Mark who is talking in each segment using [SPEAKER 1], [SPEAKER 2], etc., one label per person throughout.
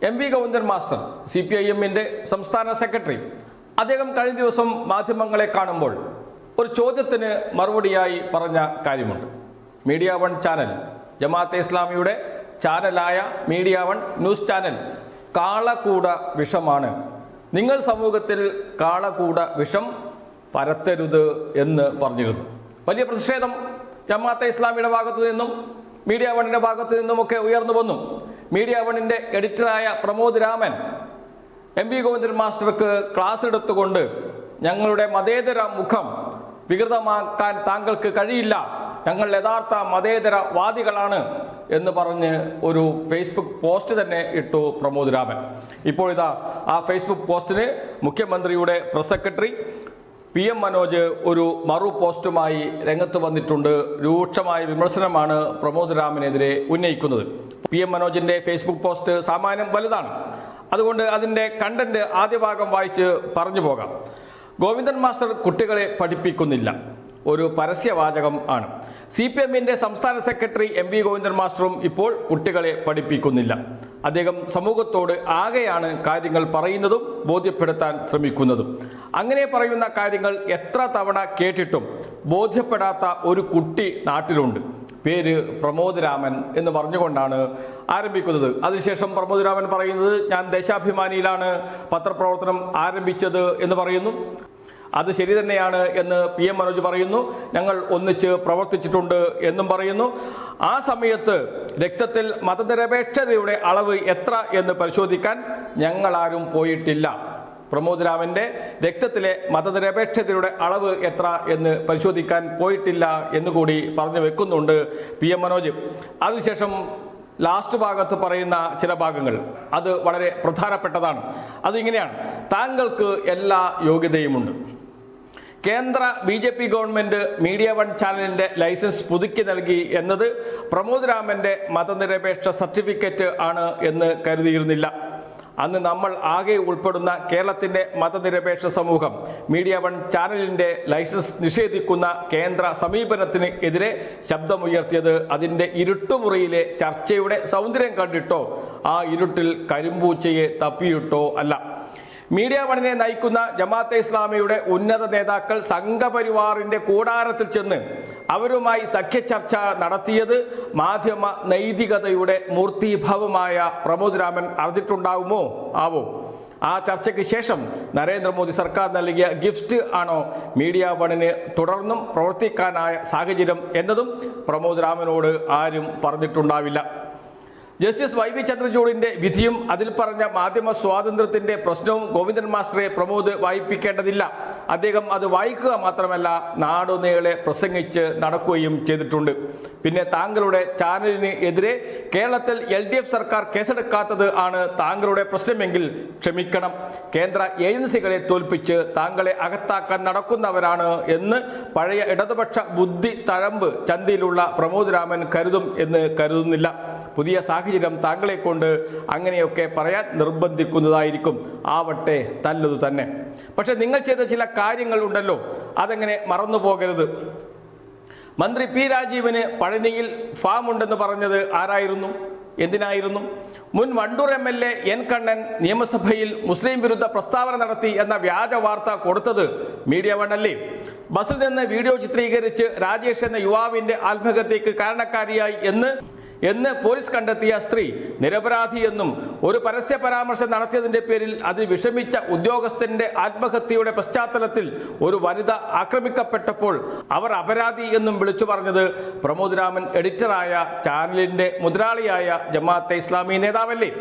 [SPEAKER 1] MV. Govindan master CPIM-ന്റെ സംസ്ഥാന secretary അദ്ദേഹം കഴിഞ്ഞ ദിവസം മാധ്യമങ്ങളെ കാണുമ്പോൾ ഒരു ചോദ്യത്തിന് മറുപടിയായി പറഞ്ഞ കാര്യമുണ്ട്. മീഡിയ വൺ ചാനൽ, ജമാഅത്തെ ഇസ്ലാമിയുടെ ചാനലായ മീഡിയ വൺ ന്യൂസ് ചാനൽ കാളകൂട വിഷമാണ്, നിങ്ങൾ സമൂഹത്തിൽ കാളകൂട വിഷം പരത്തരുത് എന്ന് പറഞ്ഞിരുന്നു. വലിയ പ്രതിഷേധം ജമാഅത്തെ ഇസ്ലാമിയുടെ ഭാഗത്തു നിന്നും മീഡിയ വണ്ണിൻ്റെ ഭാഗത്തു നിന്നുമൊക്കെ ഉയർന്നു വന്നു. മീഡിയ വണ്ണിൻ്റെ എഡിറ്ററായ പ്രമോദ് രാമൻ എം.വി. ഗോവിന്ദൻ മാസ്റ്റർക്ക് ക്ലാസ് എടുത്തുകൊണ്ട് ഞങ്ങളുടെ മതേതര മുഖം വികൃതമാക്കാൻ താങ്കൾക്ക് കഴിയില്ല, ഞങ്ങൾ യഥാർത്ഥ മതേതരവാദികളാണ് എന്ന് പറഞ്ഞ് ഒരു ഫേസ്ബുക്ക് പോസ്റ്റ് തന്നെ ഇട്ടു പ്രമോദ് രാമൻ. ഇപ്പോൾ ഇതാ ആ ഫേസ്ബുക്ക് പോസ്റ്റിന് മുഖ്യമന്ത്രിയുടെ പ്രസ് സെക്രട്ടറി PM മനോജ് ഒരു മറു പോസ്റ്റുമായി രംഗത്ത് വന്നിട്ടുണ്ട്. രൂക്ഷമായ വിമർശനമാണ് പ്രമോദ് രാമനെതിരെ ഉന്നയിക്കുന്നത്. PM മനോജിൻ്റെ ഫേസ്ബുക്ക് പോസ്റ്റ് സാമാന്യം വലുതാണ്, അതുകൊണ്ട് അതിൻ്റെ കണ്ടന്റ് ആദ്യ ഭാഗം വായിച്ച് പറഞ്ഞു പോകാം. ഗോവിന്ദൻ മാസ്റ്റർ കുട്ടികളെ പഠിപ്പിക്കുന്നില്ല, ഒരു പരസ്യവാചകം ആണ്. CPM-ന്റെ സംസ്ഥാന സെക്രട്ടറി M.V. ഗോവിന്ദൻ മാസ്റ്ററും ഇപ്പോൾ കുട്ടികളെ പഠിപ്പിക്കുന്നില്ല. അദ്ദേഹം സമൂഹത്തോട് ആകെയാണ് കാര്യങ്ങൾ പറയുന്നതും ബോധ്യപ്പെടുത്താൻ ശ്രമിക്കുന്നതും. അങ്ങനെ പറയുന്ന കാര്യങ്ങൾ എത്ര തവണ കേട്ടിട്ടും ബോധ്യപ്പെടാത്ത ഒരു കുട്ടി നാട്ടിലുണ്ട്. പേര് പ്രമോദ് രാമൻ എന്ന് പറഞ്ഞുകൊണ്ടാണ് ആരംഭിക്കുന്നത്. അതിനുശേഷം പ്രമോദ് രാമൻ പറയുന്നത് ഞാൻ ദേശാഭിമാനിയിലാണ് പത്രപ്രവർത്തനം ആരംഭിച്ചത് എന്ന് പറയുന്നു. അത് ശരി തന്നെയാണ് എന്ന് PM മനോജ് പറയുന്നു. ഞങ്ങൾ ഒന്നിച്ച് പ്രവർത്തിച്ചിട്ടുണ്ട് എന്നും പറയുന്നു. ആ സമയത്ത് രക്തത്തിൽ മതനിരപേക്ഷതയുടെ അളവ് എത്ര എന്ന് പരിശോധിക്കാൻ ഞങ്ങളാരും പോയിട്ടില്ല. പ്രമോദ് രാമൻ്റെ രക്തത്തിലെ മതനിരപേക്ഷതയുടെ അളവ് എത്ര എന്ന് പരിശോധിക്കാൻ പോയിട്ടില്ല എന്നുകൂടി പറഞ്ഞു വെക്കുന്നുണ്ട് PM മനോജ്. അതിനുശേഷം ലാസ്റ്റ് ഭാഗത്ത് പറയുന്ന ചില ഭാഗങ്ങൾ അത് വളരെ പ്രധാനപ്പെട്ടതാണ്. അതിങ്ങനെയാണ്: താങ്കൾക്ക് എല്ലാ യോഗ്യതയുമുണ്ട്. കേന്ദ്ര BJP ഗവൺമെൻറ് മീഡിയ വൺ ചാനലിൻ്റെ ലൈസൻസ് പുതുക്കി നൽകി എന്നത് പ്രമോദ് രാമൻ്റെ മതനിരപേക്ഷ സർട്ടിഫിക്കറ്റ് ആണ് എന്ന് കരുതിയിരുന്നില്ല. അന്ന് നമ്മൾ ആകെ ഉൾപ്പെടുന്ന കേരളത്തിൻ്റെ മതനിരപേക്ഷ സമൂഹം മീഡിയ വൺ ചാനലിൻ്റെ ലൈസൻസ് നിഷേധിക്കുന്ന കേന്ദ്ര സമീപനത്തിന് എതിരെ ശബ്ദമുയർത്തിയത് അതിൻ്റെ ഇരുട്ടുമുറിയിലെ ചർച്ചയുടെ സൗന്ദര്യം കണ്ടിട്ടോ ആ ഇരുട്ടിൽ കരിമ്പൂച്ചയെ തപ്പിയിട്ടോ അല്ല. മീഡിയ വണ്ണിനെ നയിക്കുന്ന ജമാഅത്തെ ഇസ്ലാമിയുടെ ഉന്നത നേതാക്കൾ സംഘപരിവാറിൻ്റെ കൂടാരത്തിൽ ചെന്ന് അവരുമായി സഖ്യചർച്ച നടത്തിയത് മാധ്യമ നൈതികതയുടെ മൂർത്തീഭാവമായ പ്രമോദ് രാമൻ അറിഞ്ഞിട്ടുണ്ടാവുമോ ആവോ? ആ ചർച്ചയ്ക്ക് ശേഷം നരേന്ദ്രമോദി സർക്കാർ നൽകിയ ഗിഫ്റ്റ് ആണോ മീഡിയ വണ്ണിന് തുടർന്നും പ്രവർത്തിക്കാനായ സാഹചര്യം എന്നതും പ്രമോദ് രാമനോട് ആരും പറഞ്ഞിട്ടുണ്ടാവില്ല. ജസ്റ്റിസ് YV ചന്ദ്രചൂഡിൻ്റെ വിധിയും അതിൽ പറഞ്ഞ മാധ്യമ സ്വാതന്ത്ര്യത്തിൻ്റെ പ്രശ്നവും ഗോവിന്ദൻ മാസ്റ്ററെ പ്രമോദ് വായിപ്പിക്കേണ്ടതില്ല. അദ്ദേഹം അത് വായിക്കുക മാത്രമല്ല നാടുനീളെ പ്രസംഗിച്ച് നടക്കുകയും ചെയ്തിട്ടുണ്ട്. പിന്നെ താങ്കളുടെ ചാനലിന് എതിരെ കേരളത്തിൽ LDF സർക്കാർ കേസെടുക്കാത്തത് ആണ് താങ്കളുടെ പ്രശ്നമെങ്കിൽ ക്ഷമിക്കണം. കേന്ദ്ര ഏജൻസികളെ തോൽപ്പിച്ച് താങ്കളെ അകത്താക്കാൻ നടക്കുന്നവരാണ് എന്ന് പഴയ ഇടതുപക്ഷ ബുദ്ധി തഴമ്പ് ചന്തിയിലുള്ള പ്രമോദ് രാമൻ കരുതും എന്ന് കരുതുന്നില്ല. പുതിയ സാഹചര്യം താങ്കളെ കൊണ്ട് അങ്ങനെയൊക്കെ പറയാൻ നിർബന്ധിക്കുന്നതായിരിക്കും. ആവട്ടെ, നല്ലതു തന്നെ. പക്ഷെ നിങ്ങൾ ചെയ്ത ചില കാര്യങ്ങൾ ഉണ്ടല്ലോ, അതെങ്ങനെ മറന്നു പോകരുത്. മന്ത്രി P. രാജീവിന് പഴനിയിൽ ഫാം ഉണ്ടെന്ന് പറഞ്ഞത് ആരായിരുന്നു? എന്തിനായിരുന്നു? മുൻ വണ്ടൂർ MLA N. കണ്ണൻ നിയമസഭയിൽ മുസ്ലിം വിരുദ്ധ പ്രസ്താവന നടത്തി എന്ന വ്യാജ വാർത്ത കൊടുത്തത് മീഡിയ വൺ അല്ലേ? ബസ്സിൽ നിന്ന് വീഡിയോ ചിത്രീകരിച്ച് രാജേഷ് എന്ന യുവാവിൻ്റെ ആത്മഹത്യക്ക് കാരണക്കാരിയായി എന്ന് പോലീസ് കണ്ടെത്തിയ സ്ത്രീ നിരപരാധി എന്നും ഒരു പരസ്യ പരാമർശം നടത്തിയതിൻ്റെ പേരിൽ അതിൽ വിഷമിച്ച ഉദ്യോഗസ്ഥന്റെ ആത്മഹത്യയുടെ പശ്ചാത്തലത്തിൽ ഒരു വനിത ആക്രമിക്കപ്പെട്ടപ്പോൾ അവർ അപരാധി എന്നും വിളിച്ചു പറഞ്ഞത് പ്രമോദ് രാമൻ എഡിറ്ററായ ചാനലിൻ്റെ മുതലാളിയായ ജമാഅത്തെ ഇസ്ലാമി നേതാവല്ലേ?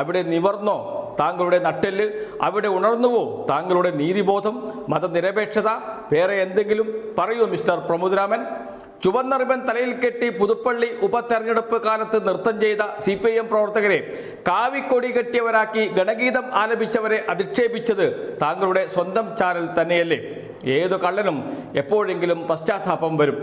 [SPEAKER 1] അവിടെ നിവർന്നോ താങ്കളുടെ നട്ടെല്ല്? അവിടെ ഉണർന്നുവോ താങ്കളുടെ നീതിബോധം, മതനിരപേക്ഷത? വേറെ എന്തെങ്കിലും പറയൂ മിസ്റ്റർ പ്രമോദ് രാമൻ. ചുവന്ന റിബൻ തലയിൽ കെട്ടി പുതുപ്പള്ളി ഉപതെരഞ്ഞെടുപ്പ് കാലത്ത് നൃത്തം ചെയ്ത CPIM പ്രവർത്തകരെ കാവിക്കൊടി കെട്ടിയവരാക്കി ഗണഗീതം ആലപിച്ചവരെ അധിക്ഷേപിച്ചത് താങ്കളുടെ സ്വന്തം ചാനൽ തന്നെയല്ലേ? ഏതു കള്ളനും എപ്പോഴെങ്കിലും പശ്ചാത്താപം വരും.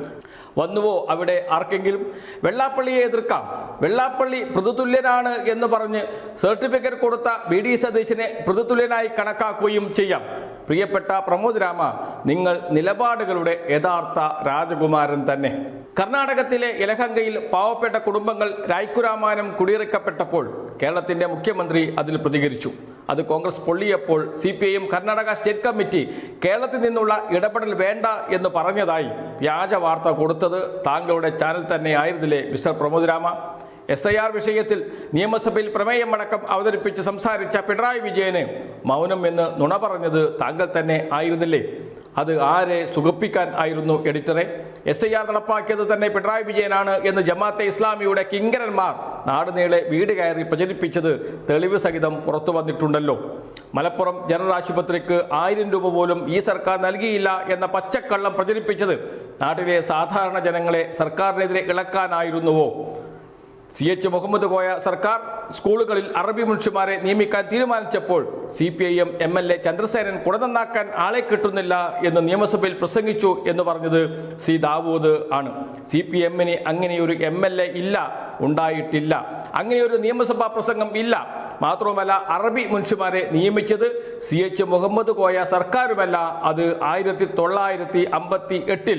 [SPEAKER 1] വന്നുവോ അവിടെ ആർക്കെങ്കിലും? വെള്ളാപ്പള്ളിയെ എതിർക്കാം. വെള്ളാപ്പള്ളി പ്രതിതുല്യനാണ് എന്ന് പറഞ്ഞ് സർട്ടിഫിക്കറ്റ് കൊടുത്ത VD സതീശനെ പ്രതിതുല്യനായി കണക്കാക്കുകയും ചെയ്യാം. പ്രിയപ്പെട്ട പ്രമോദ് രാമ, നിങ്ങൾ നിലപാടുകളുടെ യഥാർത്ഥ രാജകുമാരൻ തന്നെ. കർണാടകത്തിലെ യലഹങ്കയിൽ പാവപ്പെട്ട കുടുംബങ്ങൾ രായ്ക്കുരാമാനം കുടിയിറക്കപ്പെട്ടപ്പോൾ കേരളത്തിന്റെ മുഖ്യമന്ത്രി അതിൽ പ്രതികരിച്ചു. അത് കോൺഗ്രസ് പൊള്ളിയപ്പോൾ CPIM കർണാടക സ്റ്റേറ്റ് കമ്മിറ്റി കേരളത്തിൽ നിന്നുള്ള ഇടപെടൽ വേണ്ട എന്ന് പറഞ്ഞതായി വ്യാജ വാർത്ത കൊടുത്തത് താങ്കളുടെ ചാനൽ തന്നെ ആയിരുന്നില്ലേ മിസ്റ്റർ പ്രമോദ് രാമ? SIR വിഷയത്തിൽ നിയമസഭയിൽ പ്രമേയമടക്കം അവതരിപ്പിച്ച് സംസാരിച്ച പിണറായി വിജയന് മൗനം എന്ന് നുണ പറഞ്ഞത് താങ്കൾ തന്നെ ആയിരുന്നില്ലേ? അത് ആരെ സുഖിപ്പിക്കാൻ ആയിരുന്നു എഡിറ്ററെ? SIR നടപ്പാക്കിയത് തന്നെ പിണറായി വിജയനാണ് എന്ന് ജമാഅത്തെ ഇസ്ലാമിയുടെ കിങ്കരന്മാർ നാടുനീളെ വീട് കയറി പ്രചരിപ്പിച്ചത് തെളിവ് സഹിതം പുറത്തു വന്നിട്ടുണ്ടല്ലോ. മലപ്പുറം ജനറൽ ആശുപത്രിക്ക് 1000 രൂപ പോലും ഈ സർക്കാർ നൽകിയില്ല എന്ന പച്ചക്കള്ളം പ്രചരിപ്പിച്ചത് നാട്ടിലെ സാധാരണ ജനങ്ങളെ സർക്കാരിനെതിരെ ഇളക്കാനായിരുന്നുവോ? CH മുഹമ്മദ് കോയ സർക്കാർ സ്കൂളുകളിൽ അറബി മുൻഷിമാരെ നിയമിക്കാൻ തീരുമാനിച്ചപ്പോൾ CPIM MLA ചന്ദ്രസേനൻ കുട നന്നാക്കാൻ ആളെ കിട്ടുന്നില്ല എന്ന് നിയമസഭയിൽ പ്രസംഗിച്ചു എന്ന് പറഞ്ഞത് C. ദാവൂദ് ആണ്. CPM-ന് അങ്ങനെയൊരു MLA ഇല്ല, ഉണ്ടായിട്ടില്ല. അങ്ങനെയൊരു നിയമസഭാ പ്രസംഗം ഇല്ല. മാത്രവുമല്ല, അറബി മുൻഷിമാരെ നിയമിച്ചത് CH മുഹമ്മദ് കോയ സർക്കാരുമല്ല, അത് 1958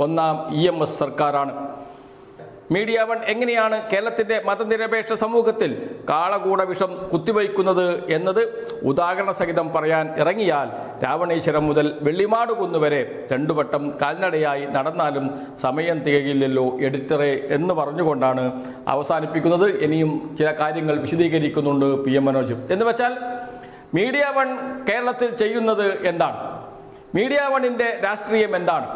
[SPEAKER 1] ഒന്നാം EMS സർക്കാരാണ്. മീഡിയ വൺ എങ്ങനെയാണ് കേരളത്തിന്റെ മതനിരപേക്ഷ സമൂഹത്തിൽ കാളകൂട വിഷം കുത്തിവയ്ക്കുന്നത് എന്നത് ഉദാഹരണ സഹിതം പറയാൻ ഇറങ്ങിയാൽ രാവണേശ്വരം മുതൽ വെള്ളിമാടുകുന്ന് വരെ 2 വട്ടം കാൽനടയായി നടന്നാലും സമയം തികയില്ലല്ലോ എഡിറ്ററെ എന്ന് പറഞ്ഞുകൊണ്ടാണ് അവസാനിപ്പിക്കുന്നത്. ഇനിയും ചില കാര്യങ്ങൾ വിശദീകരിക്കുന്നുണ്ട് PM മനോജ്. എന്ന് വെച്ചാൽ മീഡിയ വൺ കേരളത്തിൽ ചെയ്യുന്നത് എന്താണ്? മീഡിയ വണ്ണിന്റെ രാഷ്ട്രീയം എന്താണ്?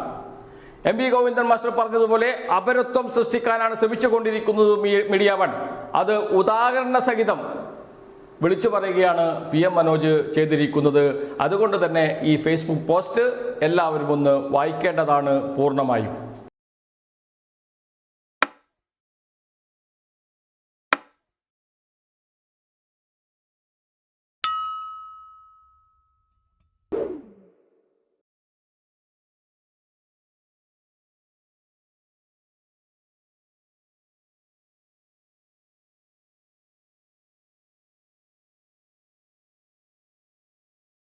[SPEAKER 1] MV ഗോവിന്ദൻ മാസ്റ്റർ പറഞ്ഞതുപോലെ അപരത്വം സൃഷ്ടിക്കാനാണ് ശ്രമിച്ചുകൊണ്ടിരിക്കുന്നത് മീഡിയ വൺ. അത് ഉദാഹരണ സഹിതം വിളിച്ചു പറയുകയാണ് PM മനോജ് ചെയ്തിരിക്കുന്നത്. അതുകൊണ്ട് തന്നെ ഈ ഫേസ്ബുക്ക് പോസ്റ്റ് എല്ലാവരും ഒന്ന് വായിക്കേണ്ടതാണ് പൂർണ്ണമായും.